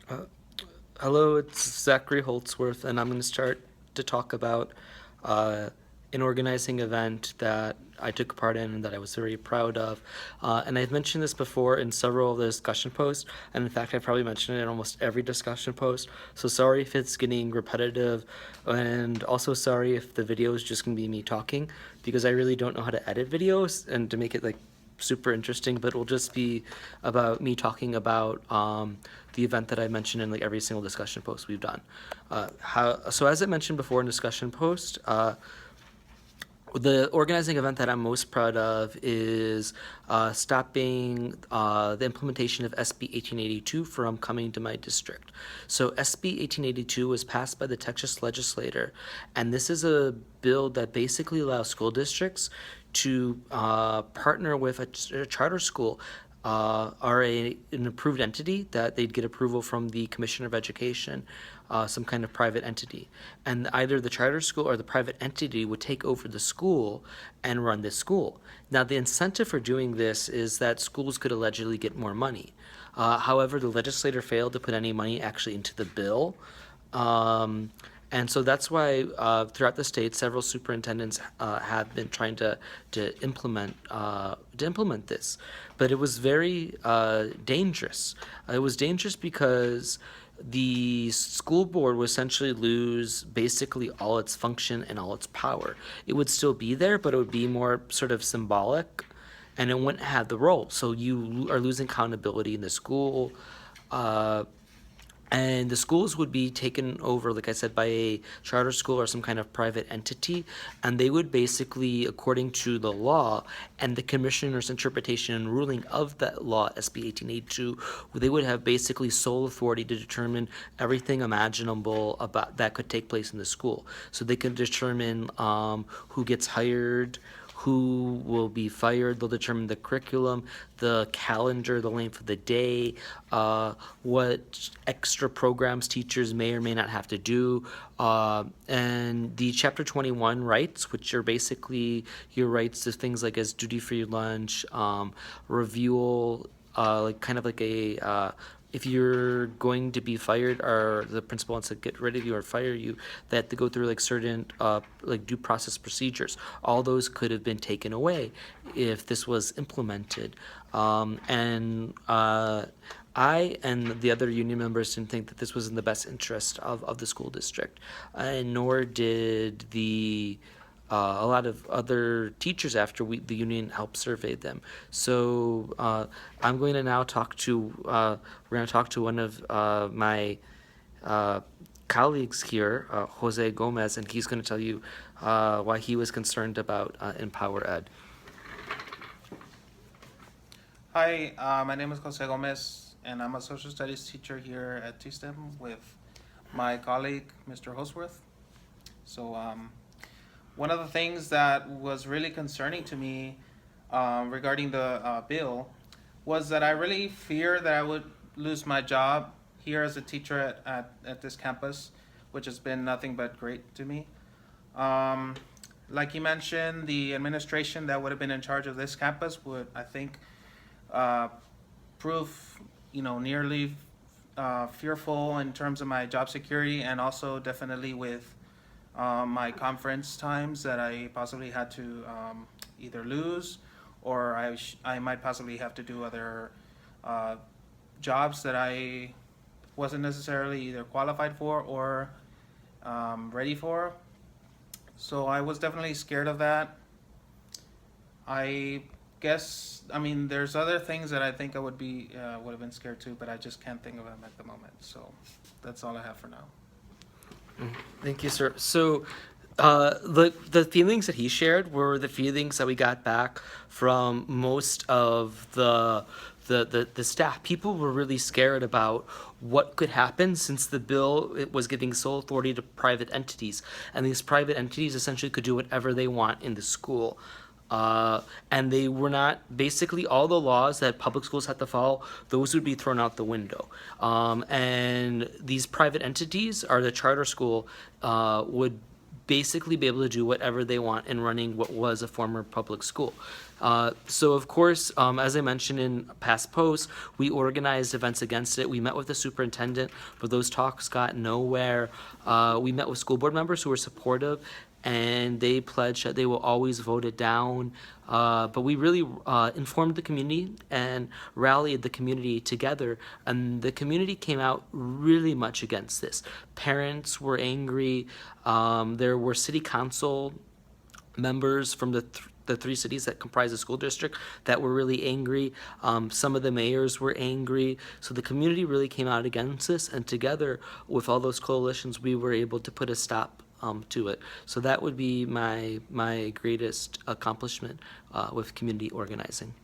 Uh, Hello, it's Zachary Holtzworth, and I'm going to start to talk about uh, an organizing event that I took part in and that I was very proud of. And I've mentioned this before in several of the discussion posts, and in fact, I probably mentioned it in almost every discussion post. So sorry if it's getting repetitive, and also sorry if the video is just going to be me talking, because I really don't know how to edit videos and to make it like super interesting, but it will just be about me talking about the event that I mentioned in like every single discussion post we've done. So as I mentioned before in discussion post, the organizing event that I'm most proud of is stopping the implementation of SB 1882 from coming to my district. So SB 1882 was passed by the Texas legislature, and this is a bill that basically allows school districts to partner with a charter school are an approved entity that they'd get approval from the Commissioner of Education, some kind of private entity. And either the charter school or the private entity would take over the school and run this school. Now, the incentive for doing this is that schools could allegedly get more money. However, the legislator failed to put any money actually into the bill. And so that's why throughout the state, several superintendents have been trying to implement this, but it was very dangerous. It was dangerous because the school board would essentially lose basically all its function and all its power. It would still be there, but it would be more sort of symbolic, and it wouldn't have the role. So you are losing accountability in the school. Uh, and the schools would be taken over, like I said, by a charter school or some kind of private entity, and they would basically, according to the law and the commissioner's interpretation and ruling of that law, SB 1882, they would have basically sole authority to determine everything imaginable about that could take place in the school. So they could determine who gets hired, who will be fired. They'll determine the curriculum, the calendar, the length of the day, what extra programs teachers may or may not have to do. And the Chapter 21 rights, which are basically your rights to things like as duty-free lunch, review, like kind of like if you're going to be fired or the principal wants to get rid of you or fire you, they have to go through like certain like due process procedures. All those could have been taken away if this was implemented. And I and the other union members didn't think that this was in the best interest of the school district, and nor did a lot of other teachers after the union helped survey them. So I'm going to now we're going to talk to one of my uh, colleagues here, Jose Gomez, and he's going to tell you why he was concerned about Empower Ed. Hi, my name is Jose Gomez, and I'm a social studies teacher here at TSTEM with my colleague, Mr. Hosworth. So, one of the things that was really concerning to me regarding the bill was that I really fear that I would lose my job here as a teacher at this campus, which has been nothing but great to me. Um, like you mentioned, the administration that would have been in charge of this campus would, I think, uh, prove, nearly fearful in terms of my job security, and also definitely with my conference times that I possibly had to either lose, or I might possibly have to do other uh, jobs that I wasn't necessarily either qualified for or ready for. So I was definitely scared of that. I guess, I mean, there's other things that I think I would have been scared too, but I just can't think of them at the moment. So that's all I have for now. Thank you, sir. So, the feelings that he shared were the feelings that we got back from most of the staff. People were really scared about what could happen since the bill it was giving sole authority to private entities, and these private entities essentially could do whatever they want in the school. And they were not basically all the laws that public schools had to follow, those would be thrown out the window. And these private entities or the charter school would basically be able to do whatever they want in running what was a former public school. So of course, as I mentioned in past posts, we organized events against it. We met with the superintendent, but those talks got nowhere. We met with school board members who were supportive, and they pledged that they will always vote it down. But we really informed the community and rallied the community together, and the community came out really much against this. Parents were angry. There were city council members from the three cities that comprise the school district that were really angry. Some of the mayors were angry. So the community really came out against this, and together with all those coalitions, we were able to put a stop to it. So that would be my greatest accomplishment with community organizing.